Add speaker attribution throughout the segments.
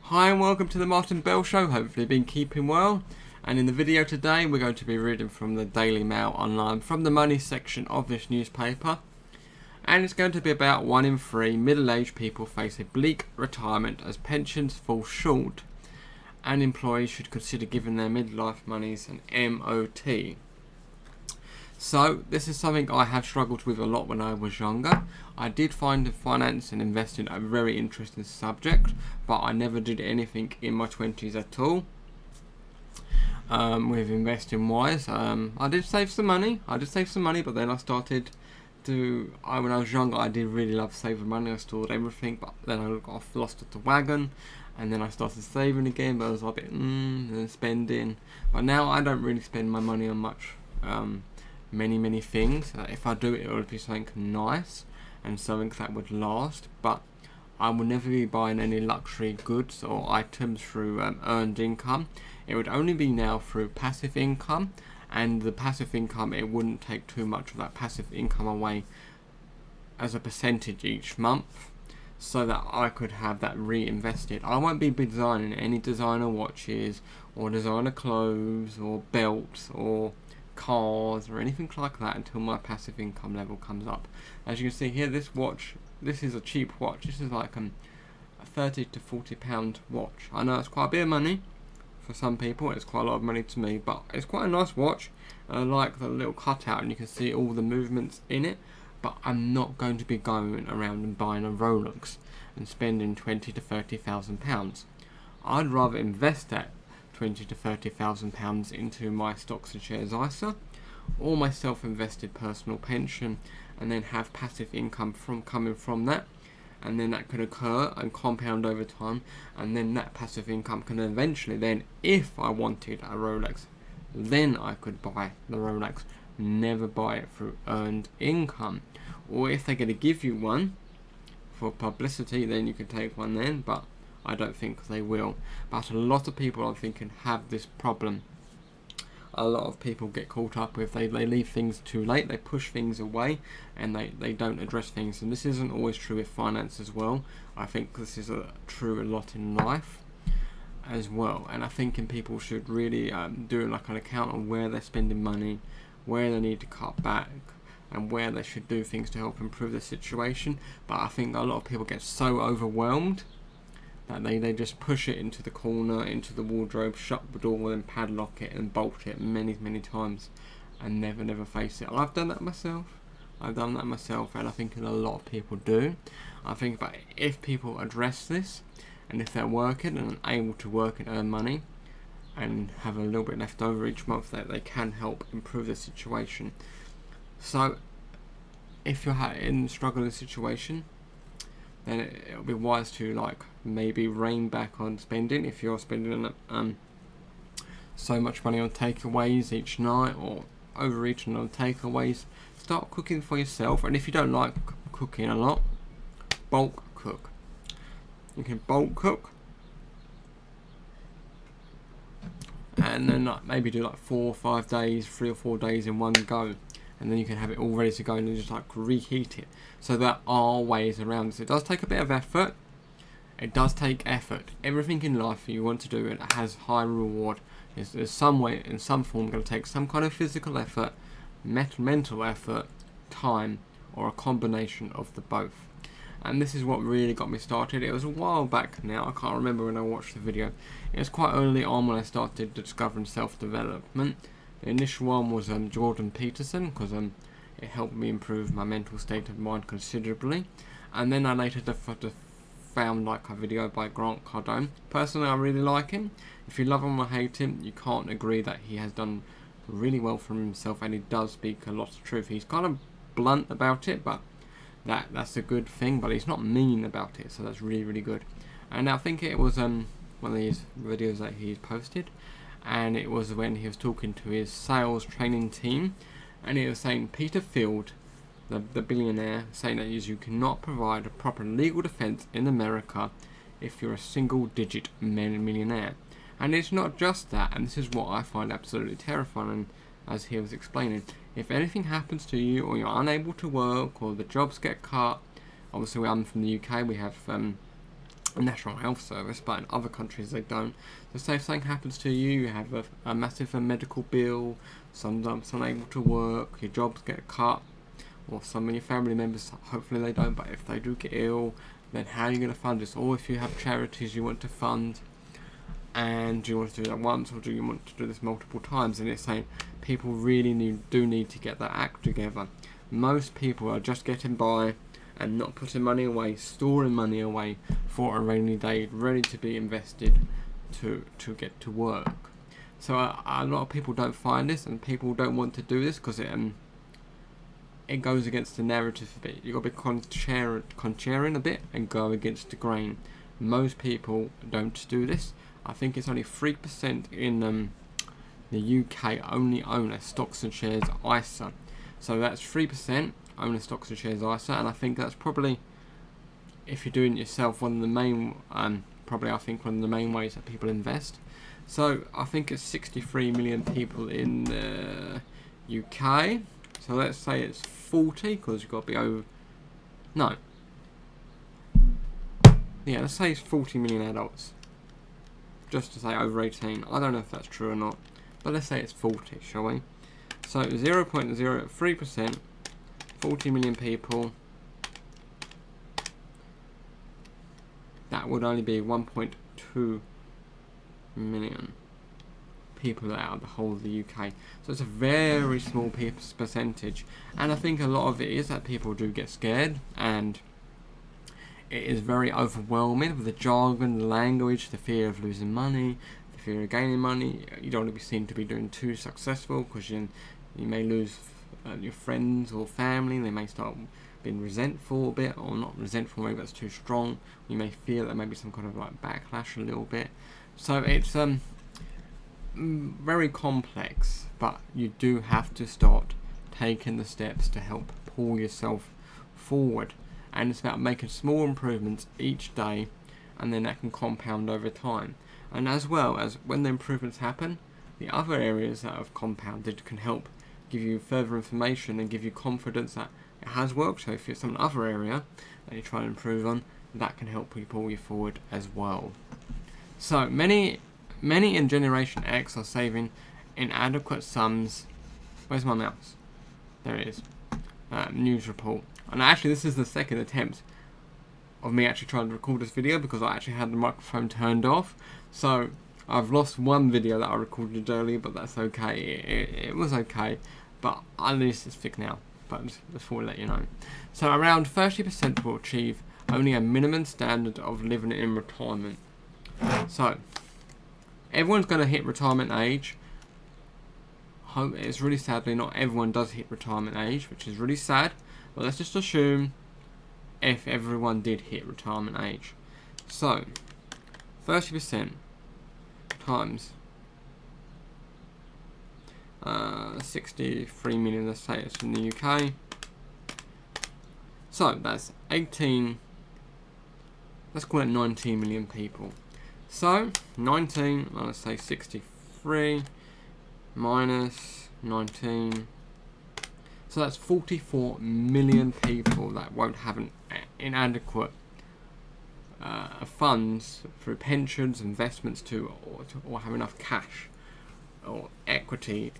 Speaker 1: Hi and welcome to the Martin Bell Show. Hopefully you've been keeping well. And in the video today we're going to be reading from the Daily Mail online from the money section of this newspaper. And it's going to be about 1 in 3 middle-aged people face a bleak retirement as pensions fall short and employees should consider giving their midlife monies an MOT. So this is something I have struggled with a lot when I was younger. I did find finance and investing a very interesting subject, but I never did anything in my 20s at all. With investing wise, I did save some money. But then I started to. When I was younger, I did really love saving money. I stored everything, but then I got lost at the wagon, and then I started saving again. But I was a bit and spending. But now I don't really spend my money on much. Many things. If I do it, it would be something nice and something that would last, but I will never be buying any luxury goods or items through earned income. It would only be now through passive income, and the passive income, it wouldn't take too much of that passive income away as a percentage each month, so that I could have that reinvested. I won't be designing any designer watches or designer clothes or belts or cars or anything like that until my passive income level comes up. As you can see here, this watch, this is a cheap watch. This is like a 30 to 40 pound watch. I know it's quite a bit of money for some people. It's quite a lot of money to me, but it's quite a nice watch. I like the little cutout and you can see all the movements in it, but I'm not going to be going around and buying a Rolex and spending 20 to 30,000 pounds. I'd rather invest that 20 to 30,000 pounds into my stocks and shares ISA or my self-invested personal pension, and then have passive income coming from that, and then that could occur and compound over time, and then that passive income can eventually then, if I wanted a Rolex, then I could buy the Rolex. Never buy it through earned income, or if they're going to give you one for publicity, then you can take one then, but I don't think they will. But a lot of people, I'm thinking, have this problem. A lot of people get caught up with, they leave things too late, they push things away, and they don't address things. And this isn't always true with finance as well. I think this is true a lot in life as well. And I think people should really do like an account on where they're spending money, where they need to cut back, and where they should do things to help improve the situation. But I think a lot of people get so overwhelmed that they just push it into the corner, into the wardrobe, shut the door and padlock it and bolt it many times and never face it. I've done that myself, and I think a lot of people do. I think that if people address this, and if they're working and able to work and earn money and have a little bit left over each month, that they can help improve the situation. So if you're in a struggling situation, then it'll be wise to maybe rein back on spending. If you're spending so much money on takeaways each night or overeating on takeaways, start cooking for yourself. And if you don't like cooking a lot, bulk cook. You can bulk cook and then maybe do 4 or 5 days, 3 or 4 days in one go, and then you can have it all ready to go and then just reheat it. So there are ways around this. It does take a bit of effort. It does take effort. Everything in life you want to do, it has high reward. There's some way, in some form, going to take some kind of physical effort, mental effort, time, or a combination of the both. And this is what really got me started. It was a while back now. I can't remember when I watched the video. It was quite early on when I started discovering self-development. The initial one was Jordan Peterson, because it helped me improve my mental state of mind considerably. And then I later found a video by Grant Cardone. Personally, I really like him. If you love him or hate him, you can't agree that he has done really well for himself, and he does speak a lot of truth. He's kind of blunt about it, but that's a good thing. But he's not mean about it, so that's really good. And I think it was one of these videos that he's posted, and it was when he was talking to his sales training team, and he was saying Peter Field, the billionaire, saying that you cannot provide a proper legal defense in America if you're a single-digit millionaire. And it's not just that, and this is what I find absolutely terrifying, as he was explaining. If anything happens to you, or you're unable to work, or the jobs get cut, obviously I'm from the UK, we have National Health Service, but in other countries they don't. So say if something happens to you, you have a massive medical bill, sometimes unable to work, your jobs get cut, or some of your family members, hopefully they don't, but if they do get ill, then how are you going to fund this? Or if you have charities you want to fund, and do you want to do that once, or do you want to do this multiple times? And it's saying people really do need to get that act together. Most people are just getting by and not putting money away, storing money away for a rainy day, ready to be invested to get to work. So a lot of people don't find this, and people don't want to do this because it goes against the narrative a bit. You've got to be contrarian a bit and go against the grain. Most people don't do this. I think it's only 3% in the UK only own a stocks and shares ISA. So that's 3% own a stocks and shares ISA, and I think that's probably, if you're doing it yourself, one of the main, one of the main ways that people invest. So I think it's 63 million people in the UK. So let's say it's 40, because you've got to be over. No. Yeah, let's say it's 40 million adults. Just to say over 18. I don't know if that's true or not, but let's say it's 40, shall we? So 0.03%, 40 million people. That would only be 1.2 million people out of the whole of the UK. So it's a very small percentage, and I think a lot of it is that people do get scared, and it is very overwhelming with the jargon, the language, the fear of losing money, the fear of gaining money. You don't want to be seen to be doing too successful, because you may lose your friends or family. They may start being resentful a bit, or not resentful, maybe that's too strong. You may feel that maybe some kind of like backlash a little bit. So it's very complex, but you do have to start taking the steps to help pull yourself forward. And it's about making small improvements each day, and then that can compound over time. And as well as when the improvements happen, the other areas that have compounded can help give you further information and give you confidence that it has worked. So if it's some other area that you're trying to improve on, that can help you pull you forward as well. So many in Generation X are saving inadequate sums. Where's my mouse? There it is. News report. And actually this is the second attempt of me actually trying to record this video, because I actually had the microphone turned off. So I've lost one video that I recorded earlier, but that's okay. It was okay, but at least it's fixed now. But just before I let you know. So around 30% will achieve only a minimum standard of living in retirement. So everyone's going to hit retirement age. It's really sadly not everyone does hit retirement age, which is really sad. But let's just assume if everyone did hit retirement age. So 30% times 63 million, let's say it's in the UK. So that's 18, let's call it 19 million people. So 19, let's say 63 minus 19. So that's 44 million people that won't have an inadequate funds through pensions, investments or have enough cash or equity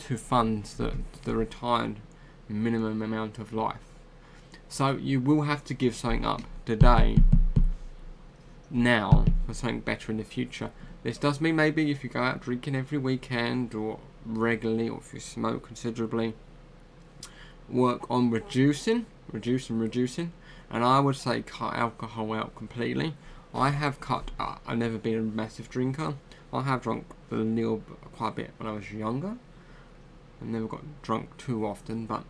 Speaker 1: to fund the retired minimum amount of life. So you will have to give something up today, now, for something better in the future. This does mean maybe if you go out drinking every weekend or regularly, or if you smoke considerably, work on reducing, and I would say cut alcohol out completely. I have cut. I've never been a massive drinker. I have drunk quite a bit when I was younger. I never got drunk too often, but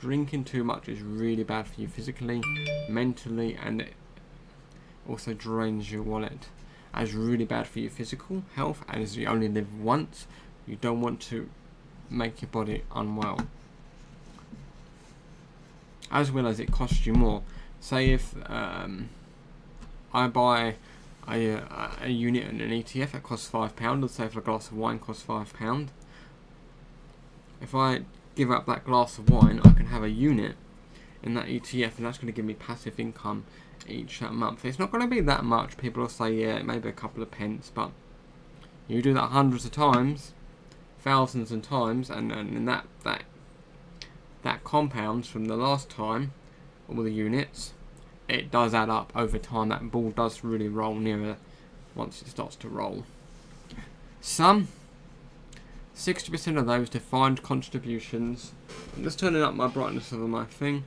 Speaker 1: drinking too much is really bad for you physically, mentally, and it also drains your wallet. It's really bad for your physical health, and as you only live once, you don't want to make your body unwell. As well as it costs you more. Say if I buy a unit in an ETF that costs £5, let's say if a glass of wine costs £5, if I give up that glass of wine, I can have a unit in that ETF, and that's going to give me passive income each month. It's not going to be that much. People will say, yeah, maybe a couple of pence, but you do that hundreds of times, thousands of times, and that compounds from the last time, all the units, it does add up over time. That ball does really roll nearer once it starts to roll. Some 60% of those defined contributions. I'm just turning up my brightness of my thing.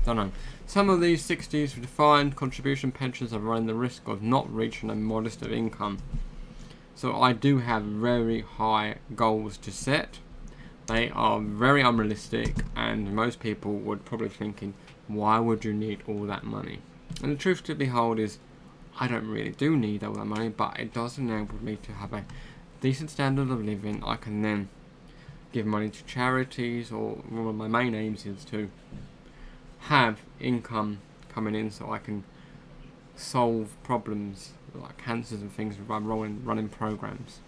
Speaker 1: Don't know. Some of these 60s defined contribution pensions are running the risk of not reaching a modest of income. So I do have very high goals to set. They are very unrealistic, and most people would probably thinking, why would you need all that money? And the truth to behold is, I don't really do need all that money, but it does enable me to have a decent standard of living. I can then give money to charities, or one of my main aims is to have income coming in so I can solve problems like cancers and things by running programs.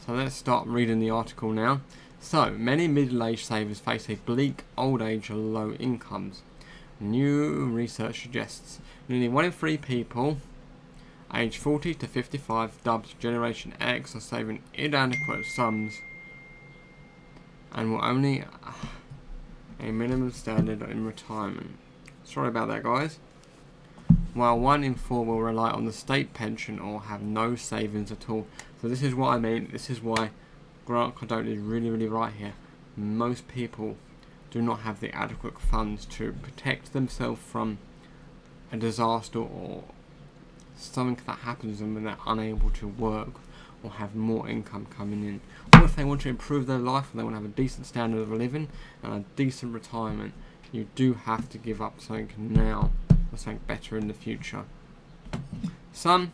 Speaker 1: So let's start reading the article now. So, many middle-aged savers face a bleak old age or low incomes. New research suggests nearly 1 in 3 people aged 40 to 55, dubbed Generation X, are saving inadequate sums and will only a minimum standard in retirement. Sorry about that, guys. While 1 in 4 will rely on the state pension or have no savings at all. So this is what I mean. This is why Grant Cardone is really, really right here. Most people do not have the adequate funds to protect themselves from a disaster or something that happens to them when they're unable to work or have more income coming in. Or if they want to improve their life and they want to have a decent standard of living and a decent retirement, you do have to give up something now for something better in the future. Some,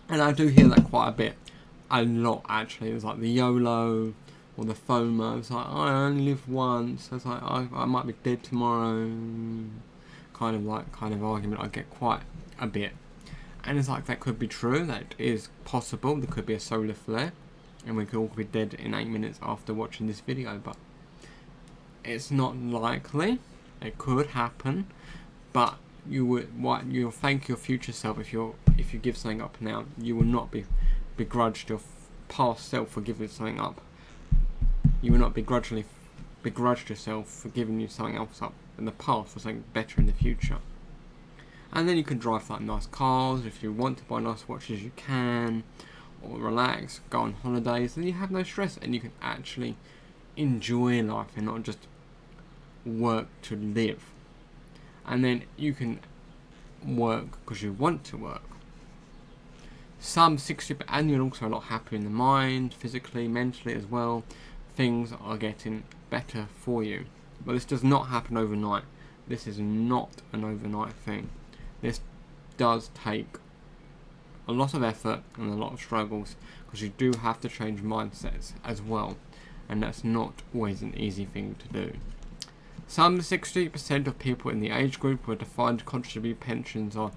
Speaker 1: and I do hear that quite a lot actually. It's like the YOLO or the FOMO. It's like, I only live once. It's like, I might be dead tomorrow. Kind of argument I get quite a bit. And it's like, that could be true, that is possible. There could be a solar flare and we could all be dead in 8 minutes after watching this video, but it's not likely. It could happen, but you'll thank your future self if you give something up now. You will not be begrudged your past self for giving something up. You will not begrudge yourself for giving you something else up in the past for something better in the future. And then you can drive like nice cars. If you want to buy nice watches, you can, or relax, go on holidays, then you have no stress and you can actually enjoy life and not just work to live. And then you can work because you want to work. Some 60, and you're also a lot happier in the mind, physically, mentally as well. Things are getting better for you. But this does not happen overnight. This is not an overnight thing. This does take a lot of effort and a lot of struggles, because you do have to change mindsets as well, and that's not always an easy thing to do. Some 60% of people in the age group with defined contribution pensions are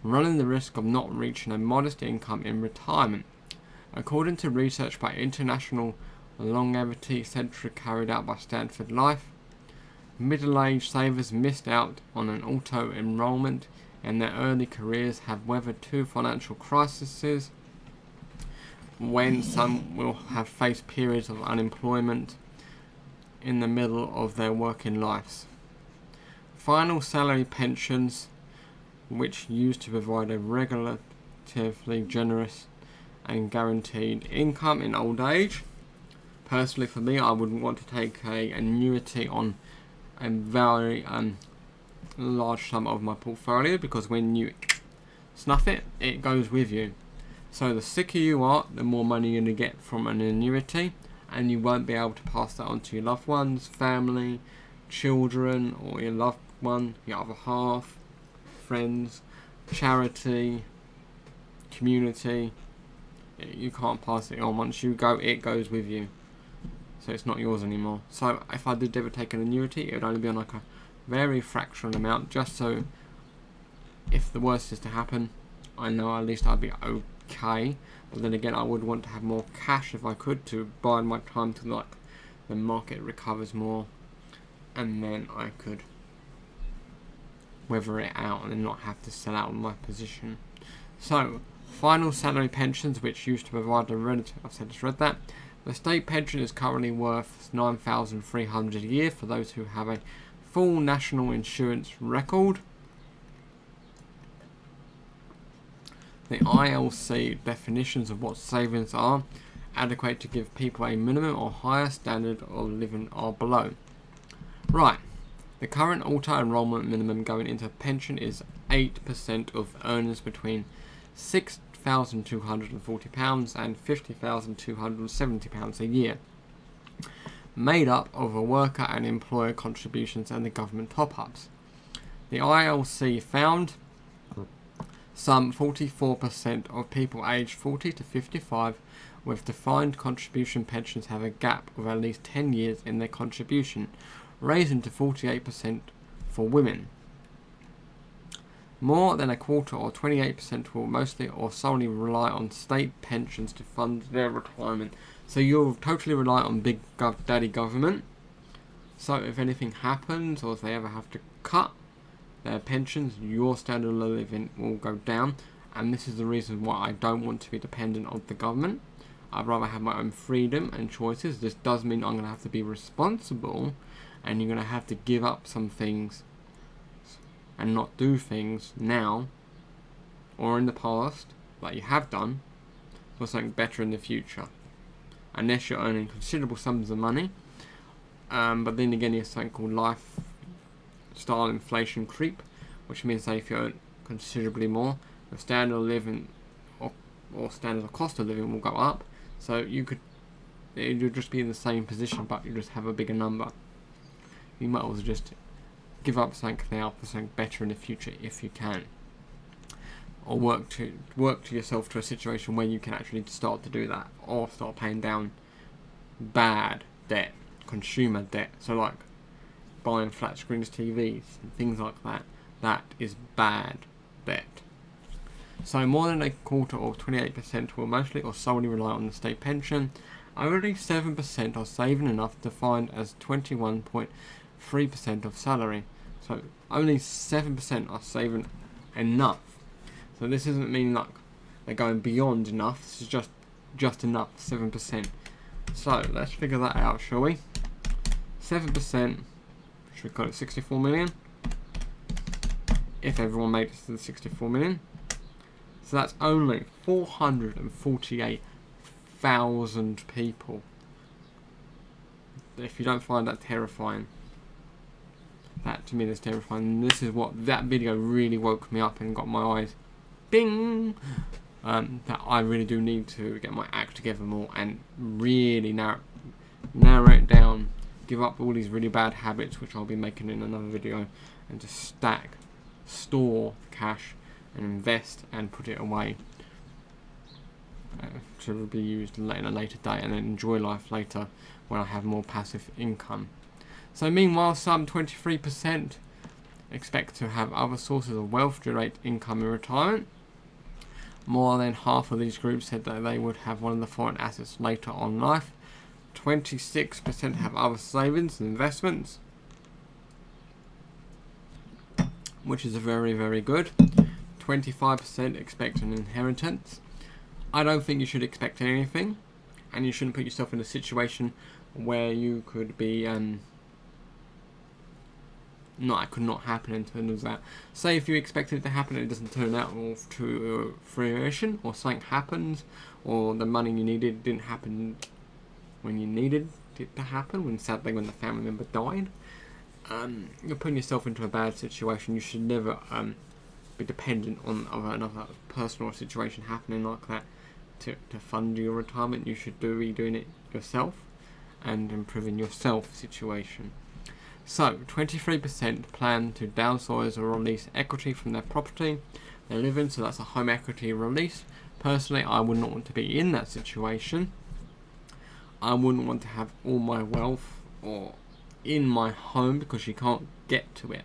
Speaker 1: running the risk of not reaching a modest income in retirement. According to research by International Longevity Centre carried out by Stanford Life, middle-aged savers missed out on an auto-enrollment in their early careers have weathered 2 financial crises, when some will have faced periods of unemployment in the middle of their working lives. Final salary pensions, which used to provide a relatively generous and guaranteed income in old age. Personally, for me, I would want to take an annuity on a very large sum of my portfolio, because when you snuff it, it goes with you. So the sicker you are, the more money you're going to get from an annuity, and you won't be able to pass that on to your loved ones, family, children, or your loved one, your other half, friends, charity, community. You can't pass it on. Once you go, it goes with you. so it's not yours anymore. So if I did ever take an annuity, it would only be on like a very fractional amount, just so if the worst is to happen, I know at least I'd be okay. But then again, I would want to have more cash if I could, to bide my time till like the market recovers more, and then I could weather it out and then not have to sell out my position. So, final salary pensions, which used to provide a relative, I've just read that. The state pension is currently worth $9,300 a year for those who have a full national insurance record. The ILC definitions of what savings are adequate to give people a minimum or higher standard of living or below. Right, the current auto-enrollment minimum going into pension is 8% of earnings between £6,240 and £50,270 a year, made up of a worker and employer contributions and the government top-ups. The ILC found some 44% of people aged 40 to 55 with defined contribution pensions have a gap of at least 10 years in their contribution, raising to 48% for women. More than a quarter, or 28%, will mostly or solely rely on state pensions to fund their retirement. So you'll totally rely on big daddy government. So if anything happens, or if they ever have to cut their pensions, your standard of living will go down. And this is the reason why I don't want to be dependent on the government. I'd rather have my own freedom and choices. This does mean I'm going to have to be responsible, and you're going to have to give up some things and not do things now or in the past that you have done for something better in the future, unless you're earning considerable sums of money. But then again, there's something called lifestyle inflation creep, which means that if you earn considerably more, the standard of living or standard of cost of living will go up. So you'll just be in the same position, but you just have a bigger number. You might as well just give up something now for something better in the future if you can, or work to yourself to a situation where you can actually start to do that, or start paying down bad debt, consumer debt. So like buying flat screen TVs and things like that. That is bad debt. So more than a quarter, or 28%, will mostly or solely rely on the state pension. Only 7% are saving enough, defined as 21.3% of salary. So only 7% are saving enough. So this doesn't mean like they're going beyond enough. This is just enough, 7%. So let's figure that out, shall we? 7%, should we call it 64 million? If everyone made it to the 64 million. So that's only 448,000 people. If you don't find that terrifying, that to me is terrifying. And this is what that video really woke me up and got my eyes bing. That I really do need to get my act together more and really narrow it down. Give up all these really bad habits, which I'll be making in another video, and just store cash and invest and put it away to be used in a later date, and then enjoy life later when I have more passive income. So meanwhile, some 23% expect to have other sources of wealth generate income in retirement. More than half of these groups said that they would have one of the foreign assets later on in life. 26% have other savings and investments, which is very, very good. 25% expect an inheritance. I don't think you should expect anything, and you shouldn't put yourself in a situation where you could be it could not happen in terms of that. Say if you expected it to happen and it doesn't turn out to fruition, or something happens, or the money you needed didn't happen when you needed it to happen, when the family member died, you're putting yourself into a bad situation. You should never be dependent on another person or situation happening like that to fund your retirement. You should be doing it yourself and improving yourself situation. So 23% plan to downsize or release equity from their property they live in, so that's a home equity release. Personally, I would not want to be in that situation. I wouldn't want to have all my wealth or in my home because you can't get to it.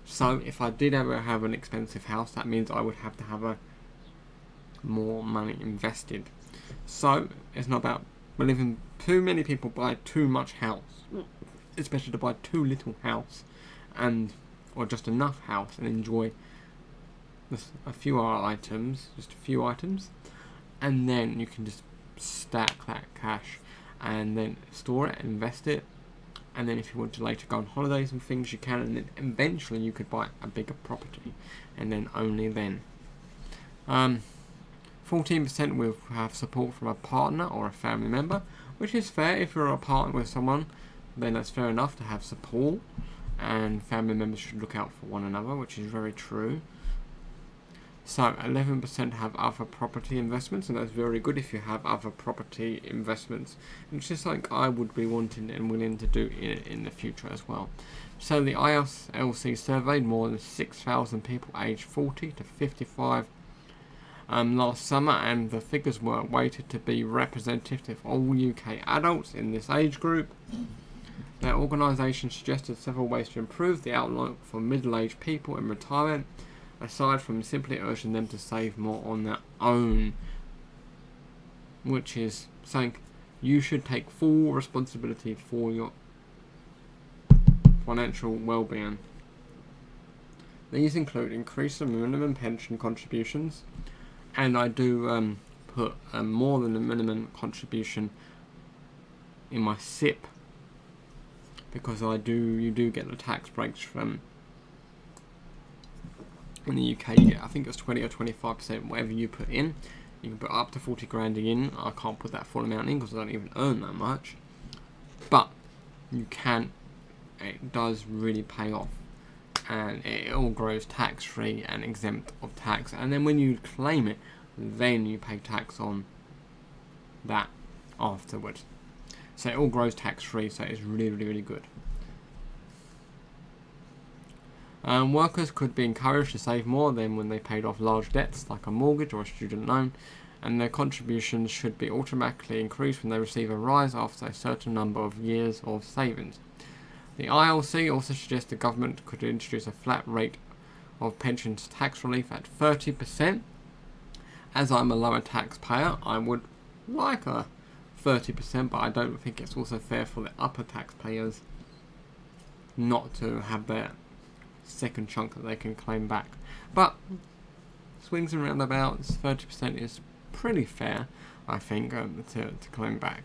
Speaker 1: So if I did ever have an expensive house, that means I would have to have more money invested. So it's not about believing too many people buy too much house, especially to buy too little house, or just enough house and enjoy just a few items, and then you can just stack that cash and then store it, invest it, and then if you want to later go on holidays and things, you can, and then eventually you could buy a bigger property, and then only then. 14% will have support from a partner or a family member, which is fair. If you're a partner with someone, then that's fair enough to have support, and family members should look out for one another, which is very true. So 11% have other property investments, and that's very good if you have other property investments. And it's just like I would be wanting and willing to do in the future as well. So the ILC surveyed more than 6,000 people aged 40 to 55 last summer, and the figures were weighted to be representative of all UK adults in this age group. Their organisation suggested several ways to improve the outlook for middle-aged people in retirement, aside from simply urging them to save more on their own, which is saying you should take full responsibility for your financial well-being. These include increase the minimum pension contributions, and I do put more than the minimum contribution in my SIP, because you do get the tax breaks from. In the UK, you get, I think it's 20 or 25%, whatever you put in. You can put up to 40 grand in. I can't put that full amount in because I don't even earn that much. But you can. It does really pay off, and it all grows tax free and exempt of tax. And then when you claim it, then you pay tax on that afterwards. So it all grows tax free. So it's really, really, really good. Workers could be encouraged to save more than when they paid off large debts like a mortgage or a student loan, and their contributions should be automatically increased when they receive a rise after a certain number of years of savings. The ILC also suggests the government could introduce a flat rate of pensions tax relief at 30%. As I'm a lower taxpayer, I would like a 30%, but I don't think it's also fair for the upper taxpayers not to have their second chunk that they can claim back. But swings and roundabouts, 30% is pretty fair, I think, to claim back.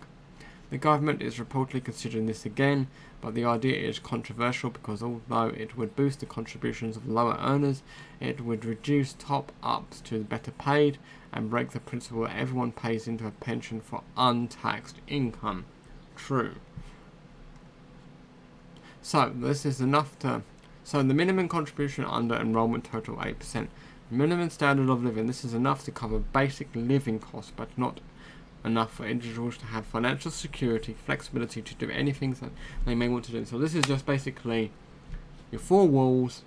Speaker 1: The government is reportedly considering this again, but the idea is controversial because although it would boost the contributions of lower earners, it would reduce top-ups to the better paid and break the principle that everyone pays into a pension for untaxed income. True. So this is enough to. So the minimum contribution under enrolment total 8%. Minimum standard of living. This is enough to cover basic living costs, but not enough for individuals to have financial security, flexibility to do anything that they may want to do. So this is just basically your 4 walls,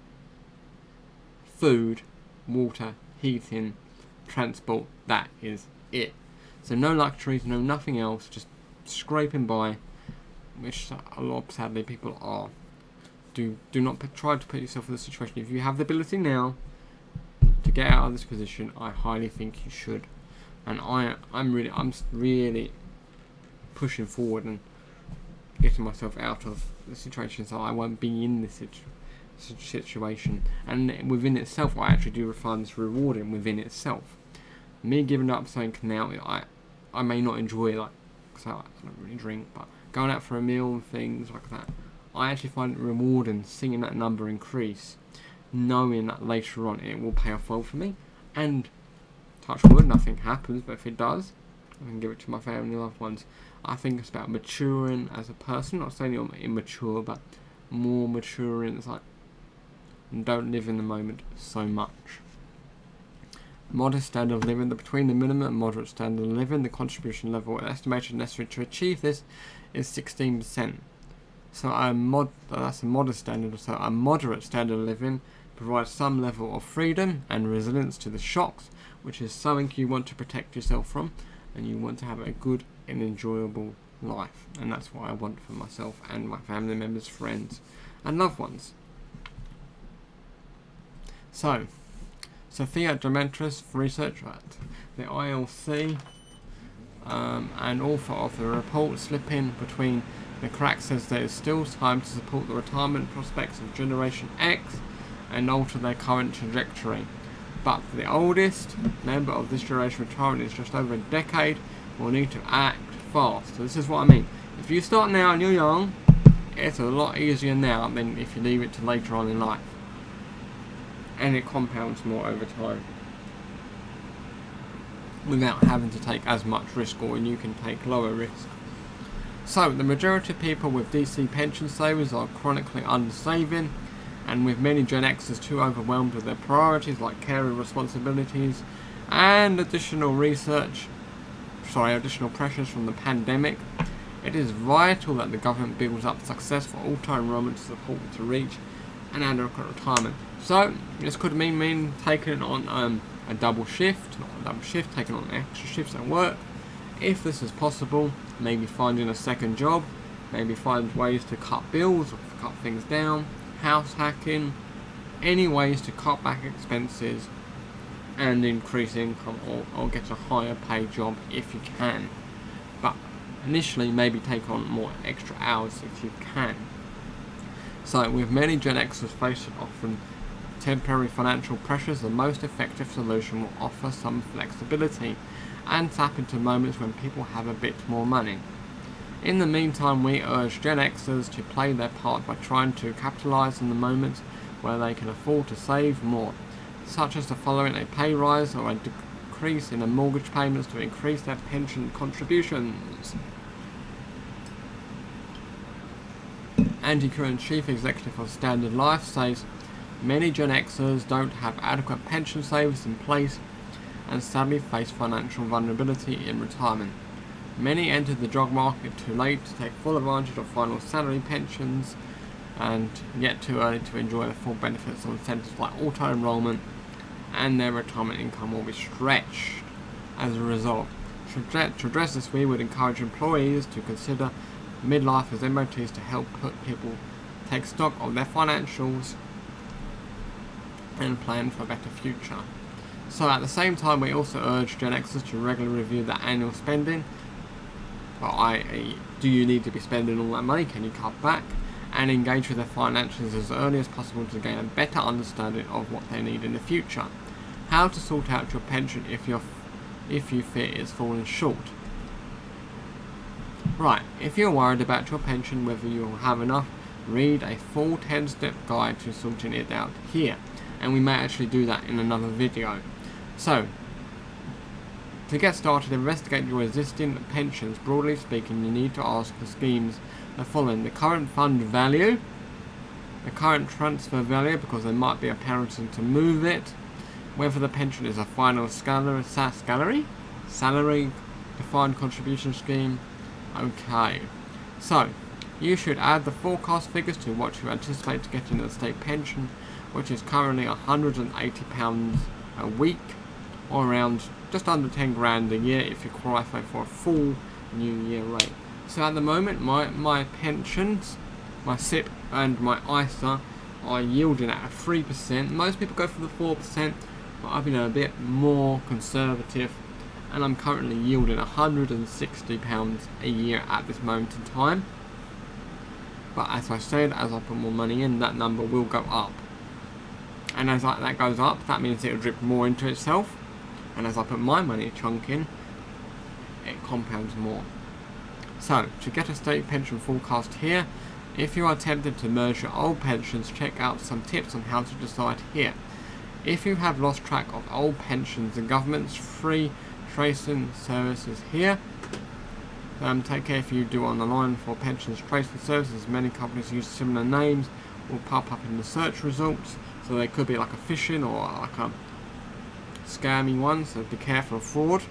Speaker 1: food, water, heating, transport. That is it. So no luxuries, no nothing else, just scraping by, which a lot, sadly, people are. Do not try to put yourself in this situation. If you have the ability now to get out of this position, I highly think you should. And I'm really pushing forward and getting myself out of the situation so I won't be in this situation. And within itself, I actually do find this rewarding within itself. Me giving up something now, I may not enjoy, like, because I don't really drink, but going out for a meal and things like that, I actually find it rewarding seeing that number increase, knowing that later on it will pay off well for me. And touch wood, nothing happens, but if it does, I can give it to my family and loved ones. I think it's about maturing as a person, not saying you're immature, but more maturing. It's like, don't live in the moment so much. Modest standard of living. Between the minimum and moderate standard of living, the contribution level estimated necessary to achieve this is 16%. So that's a modest standard. So a moderate standard of living provides some level of freedom and resilience to the shocks, which is something you want to protect yourself from, and you want to have a good and enjoyable life, and that's what I want for myself and my family members, friends and loved ones. So, Sophia Demetrius, researcher at the ILC and author of the report Slipping Between the Cracks, says there is still time to support the retirement prospects of Generation X and alter their current trajectory. But for the oldest member of this generation, retirement is just over a decade. We'll need to act fast. So this is what I mean. If you start now and you're young, it's a lot easier now than if you leave it to later on in life. And it compounds more over time without having to take as much risk, or you can take lower risk. So, the majority of people with DC pension savers are chronically undersaving, and with many Gen Xers too overwhelmed with their priorities like caring responsibilities and additional pressures from the pandemic, it is vital that the government builds up successful auto-enrollment support to reach an adequate retirement. So, this could mean taking on a double shift, taking on extra shifts at work. If this is possible, maybe finding a second job, maybe find ways to cut bills or cut things down, house hacking, any ways to cut back expenses and increase income, or get a higher paid job if you can. But initially, maybe take on more extra hours if you can. So, with many Gen Xers facing often temporary financial pressures, the most effective solution will offer some flexibility and tap into moments when people have a bit more money. In the meantime, we urge Gen Xers to play their part by trying to capitalise on the moments where they can afford to save more, such as the following: a pay rise or a decrease in the mortgage payments to increase their pension contributions. Andy Curran, Chief Executive of Standard Life, says many Gen Xers don't have adequate pension savings in place and sadly face financial vulnerability in retirement. Many entered the job market too late to take full advantage of final salary pensions, and yet too early to enjoy the full benefits of incentives like auto-enrollment, and their retirement income will be stretched as a result. To address this, we would encourage employees to consider midlife as MOTs to help people take stock of their financials and plan for a better future. So at the same time, we also urge Gen Xers to regularly review their annual spending. I.e., do you need to be spending all that money? Can you cut back? And engage with their finances as early as possible to gain a better understanding of what they need in the future. How to sort out your pension if you fear it's falling short. Right, if you're worried about your pension, whether you'll have enough, read a full 10-step guide to sorting it out here. And we may actually do that in another video. So, to get started, investigate your existing pensions. Broadly speaking, you need to ask the schemes the following: the current fund value, the current transfer value, because there might be a penalty to move it, whether the pension is a final salary defined contribution scheme. Okay, so you should add the forecast figures to what you anticipate to get in the state pension, which is currently £180 a week, or around just under 10 grand a year if you qualify for a full New Year rate. So at the moment, my pensions, my SIP and my ISA are yielding at 3%. Most people go for the 4%, but I've been a bit more conservative, and I'm currently yielding £160 a year at this moment in time. But as I said, as I put more money in, that number will go up. And as that goes up, that means it will drip more into itself. And as I put my money chunk in, it compounds more. So, to get a state pension forecast here, if you are tempted to merge your old pensions, check out some tips on how to decide here. If you have lost track of old pensions, the government's free tracing services here. Take care if you do on the line for pensions tracing services. Many companies use similar names, will pop up in the search results. So they could be like a phishing or like a scammy one, so be careful of fraud.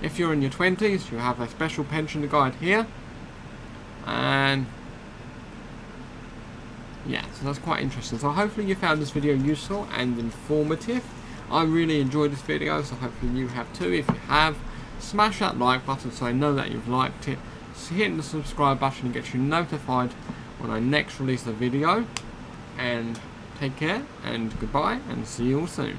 Speaker 1: If you're in your 20s, you have a special pension guide here. And yeah, so that's quite interesting. So hopefully you found this video useful and informative. I really enjoyed this video, so hopefully you have too. If you have, smash that like button so I know that you've liked it. hitting the subscribe button gets you notified when I next release a video. And take care, and goodbye, and see you all soon.